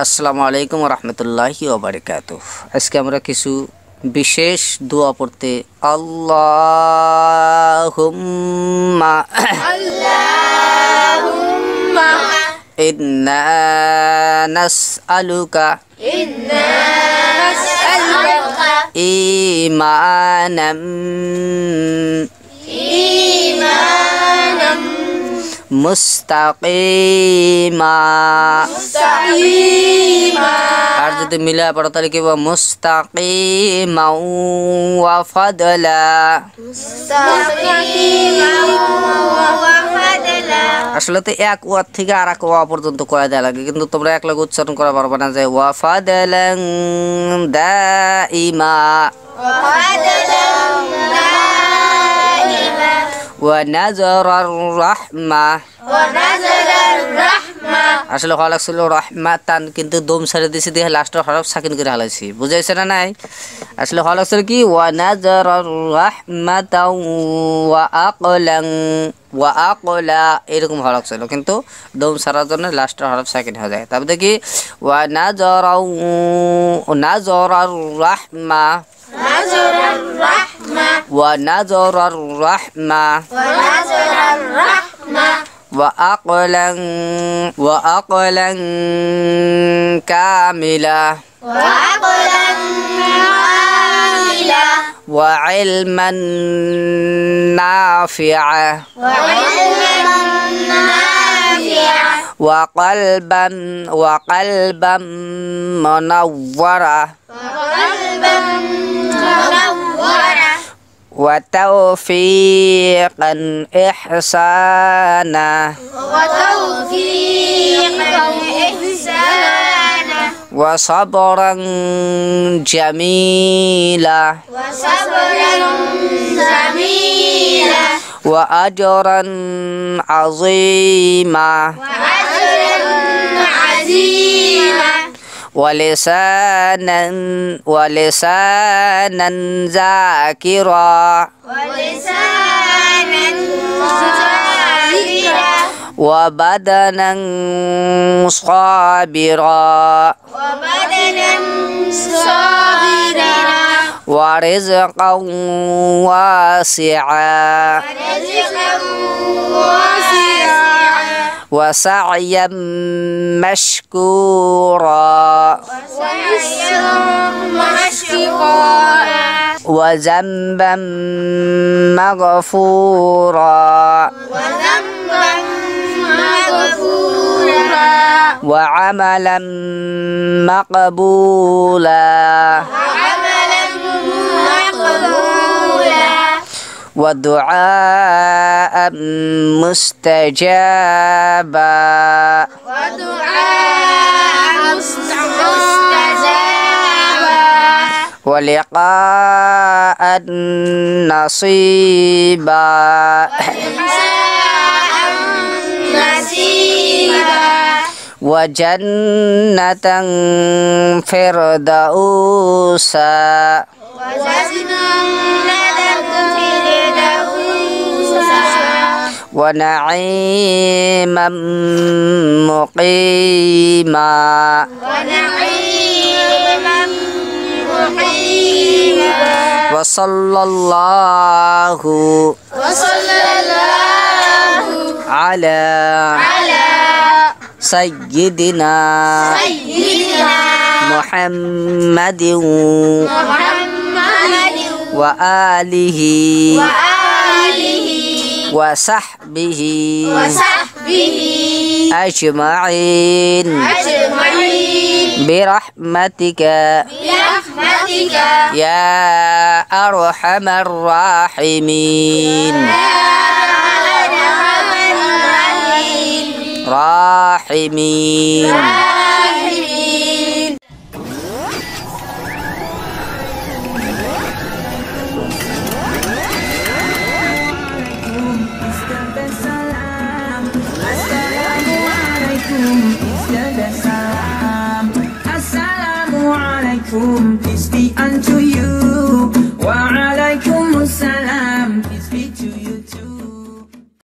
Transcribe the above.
আসসালামু আলাইকুম রাহমাতুল্লাহি ওয়া বারাকাতুহু। আজকে আমরা কিছু বিশেষ দোয়া পড়তে আল্লাহুম্মা ইন্না নাসআলুকা ঈমানাম মুস্তাকিমা আর যদি মিলা পড়ো তাহলে কি মুস্তাকিমা ওয়া ফাদলা। আসলে তো এক ওয়া থেকে আর এক ওয়া পর্যন্ত করা দেওয়া লাগে, কিন্তু তোমরা এক লাগে উচ্চারণ করা পারবে না যে ওয়া ফাদলান দাইমা ওয়ানাজারার রাহমা। আসলে হওয়া লাগছিল রহমাতান, কিন্তু দম ছেড়ে দিয়েছি দিয়ে লাস্টের হরফ সাকিন করে হালাইছি, বুঝাইছে না নাই? আসলে হওয়া লাগছিল কি ওয়ানাজারার রাহমাতাও ওয়া আকলান ওয়া আকলা, এরকম হওয়া লাগছিল, কিন্তু দম ছাড়ার জন্য লাস্টের হরফ সাকিন হয়ে যায়। তারপরে কি ওয়ানাজারাও নাজারার রাহমা ونظر الرحمة وأقلا كاملا وعلما نافعا وقلبا منورا وتوفيقا إحسانا وصبرا جميلا وأجرا عظيما ولسانا ذاكرا وبدنا صابرا ورزقا واسعا وسعيا مشكورا وذنبا مغفورا وعملا مقبولا ودعاء مستجابا ولقاء نصيبا وجنة فردوسا ونعيما مقيما وصلى الله على سيدنا محمد وآله وصحبه أجمعين برحمتك يا أرحم الراحمين راحمين. Assalamualaikum, peace be unto you.